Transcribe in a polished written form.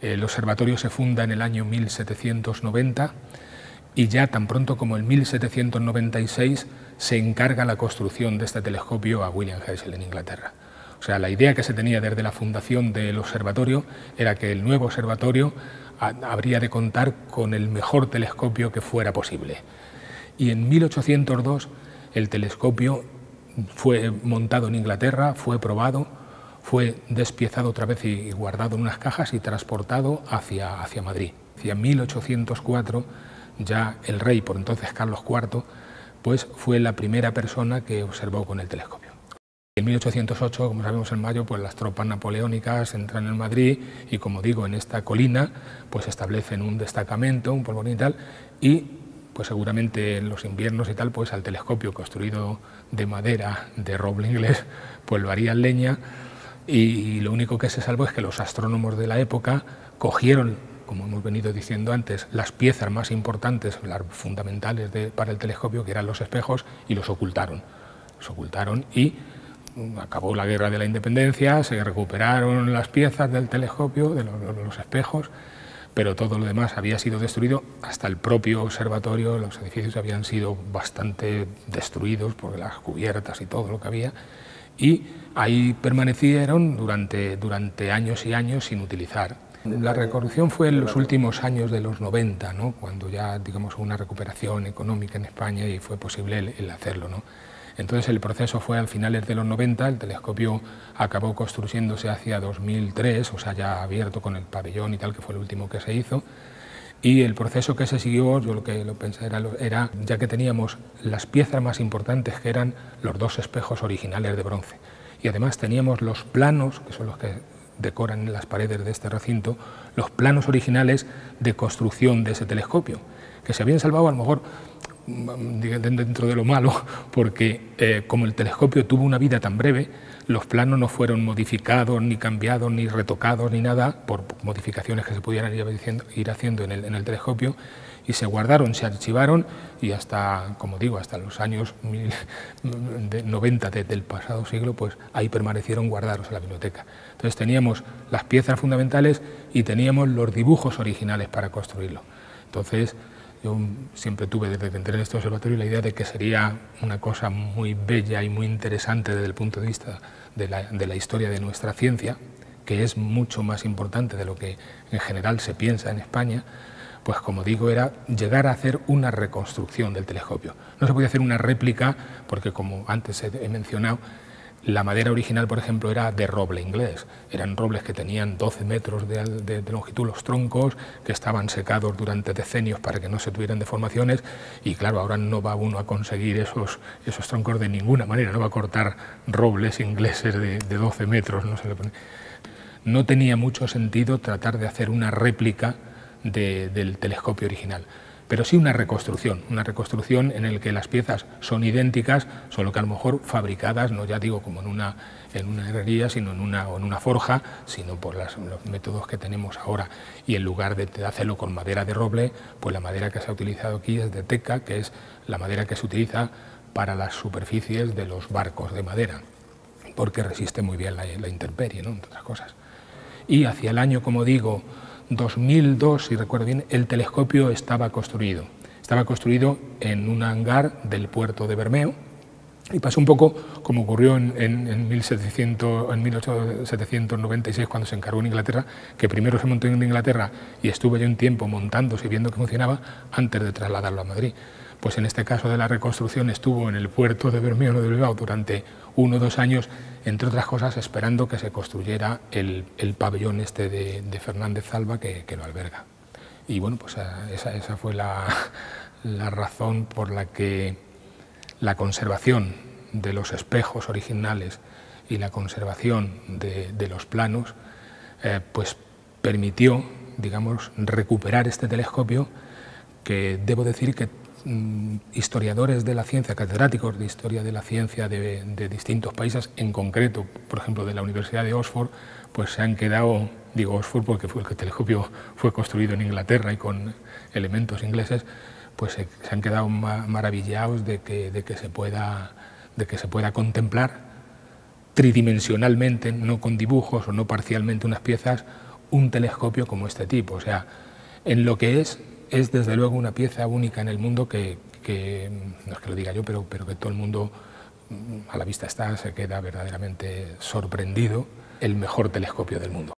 El observatorio se funda en el año 1790 y ya tan pronto como en 1796 se encarga la construcción de este telescopio a William Herschel en Inglaterra. O sea, la idea que se tenía desde la fundación del observatorio era que el nuevo observatorio habría de contar con el mejor telescopio que fuera posible. Y en 1802 el telescopio fue montado en Inglaterra, fue probado, fue despiezado otra vez y guardado en unas cajas y transportado hacia Madrid. Hacia 1804 ya el rey, por entonces Carlos IV, pues fue la primera persona que observó con el telescopio. En 1808, como sabemos en mayo, pues las tropas napoleónicas entran en Madrid y, como digo, en esta colina pues establecen un destacamento, un polvorín y tal, y pues seguramente en los inviernos y tal, pues al telescopio construido de madera, de roble inglés, pues lo harían leña. Y lo único que se salvó es que los astrónomos de la época cogieron, como hemos venido diciendo antes, las piezas más importantes, las fundamentales para el telescopio, que eran los espejos, y los ocultaron. Los ocultaron y acabó la Guerra de la Independencia, se recuperaron las piezas del telescopio, de los espejos, pero todo lo demás había sido destruido, hasta el propio observatorio, los edificios habían sido bastante destruidos por las cubiertas y todo lo que había, y ahí permanecieron durante años y años sin utilizar. La reconstrucción fue en los últimos años de los 90, ¿no? Cuando ya, digamos, hubo una recuperación económica en España y fue posible el hacerlo, ¿no? Entonces el proceso fue a finales de los 90, el telescopio acabó construyéndose hacia 2003, o sea, ya abierto con el pabellón y tal, que fue el último que se hizo. Y el proceso que se siguió, yo lo que lo pensé era, ya que teníamos las piezas más importantes, que eran los dos espejos originales de bronce, y además teníamos los planos, que son los que decoran las paredes de este recinto, los planos originales de construcción de ese telescopio, que se habían salvado a lo mejor dentro de lo malo, porque como el telescopio tuvo una vida tan breve, los planos no fueron modificados, ni cambiados, ni retocados, ni nada, por modificaciones que se pudieran ir haciendo en el telescopio, y se guardaron, se archivaron, y hasta, como digo, hasta los años 90 del pasado siglo, pues ahí permanecieron guardados en la biblioteca. Entonces teníamos las piezas fundamentales y teníamos los dibujos originales para construirlo. Entonces, yo siempre tuve, desde que entré en este observatorio, la idea de que sería una cosa muy bella y muy interesante desde el punto de vista de la historia de nuestra ciencia, que es mucho más importante de lo que en general se piensa en España, pues como digo, era llegar a hacer una reconstrucción del telescopio. No se podía hacer una réplica porque, como antes he mencionado, la madera original, por ejemplo, era de roble inglés. Eran robles que tenían 12 metros de longitud los troncos, que estaban secados durante decenios para que no se tuvieran deformaciones, y claro, ahora no va uno a conseguir esos troncos de ninguna manera, no va a cortar robles ingleses de 12 metros. No tenía mucho sentido tratar de hacer una réplica del telescopio original, pero sí una reconstrucción en la que las piezas son idénticas, solo que a lo mejor fabricadas, no ya digo como en una herrería, sino en una forja, sino por los métodos que tenemos ahora. Y en lugar de hacerlo con madera de roble, pues la madera que se ha utilizado aquí es de teca, que es la madera que se utiliza para las superficies de los barcos de madera, porque resiste muy bien la intemperie, ¿no?, entre otras cosas. Y hacia el año, como digo, 2002, si recuerdo bien, el telescopio estaba construido. Estaba construido en un hangar del puerto de Bermeo, y pasó un poco como ocurrió en 1796, cuando se encargó en Inglaterra, que primero se montó en Inglaterra y estuvo ya un tiempo montándose y viendo que funcionaba antes de trasladarlo a Madrid. Pues en este caso de la reconstrucción estuvo en el puerto de Bermeo de Bilbao durante 1 o 2 años, entre otras cosas esperando que se construyera el pabellón este de Fernández Alba que lo alberga. Y bueno, pues esa fue la razón por la que la conservación de los espejos originales y la conservación de los planos pues permitió, digamos, recuperar este telescopio, que debo decir que historiadores de la ciencia, catedráticos de historia de la ciencia de distintos países, en concreto, por ejemplo, de la Universidad de Oxford, pues se han quedado, digo Oxford porque fue el telescopio fue construido en Inglaterra y con elementos ingleses, pues se han quedado maravillados de que se pueda contemplar tridimensionalmente, no con dibujos o no parcialmente unas piezas, un telescopio como este tipo. O sea, en lo que es desde luego una pieza única en el mundo que no es que lo diga yo, pero que todo el mundo a la vista está, se queda verdaderamente sorprendido, el mejor telescopio del mundo.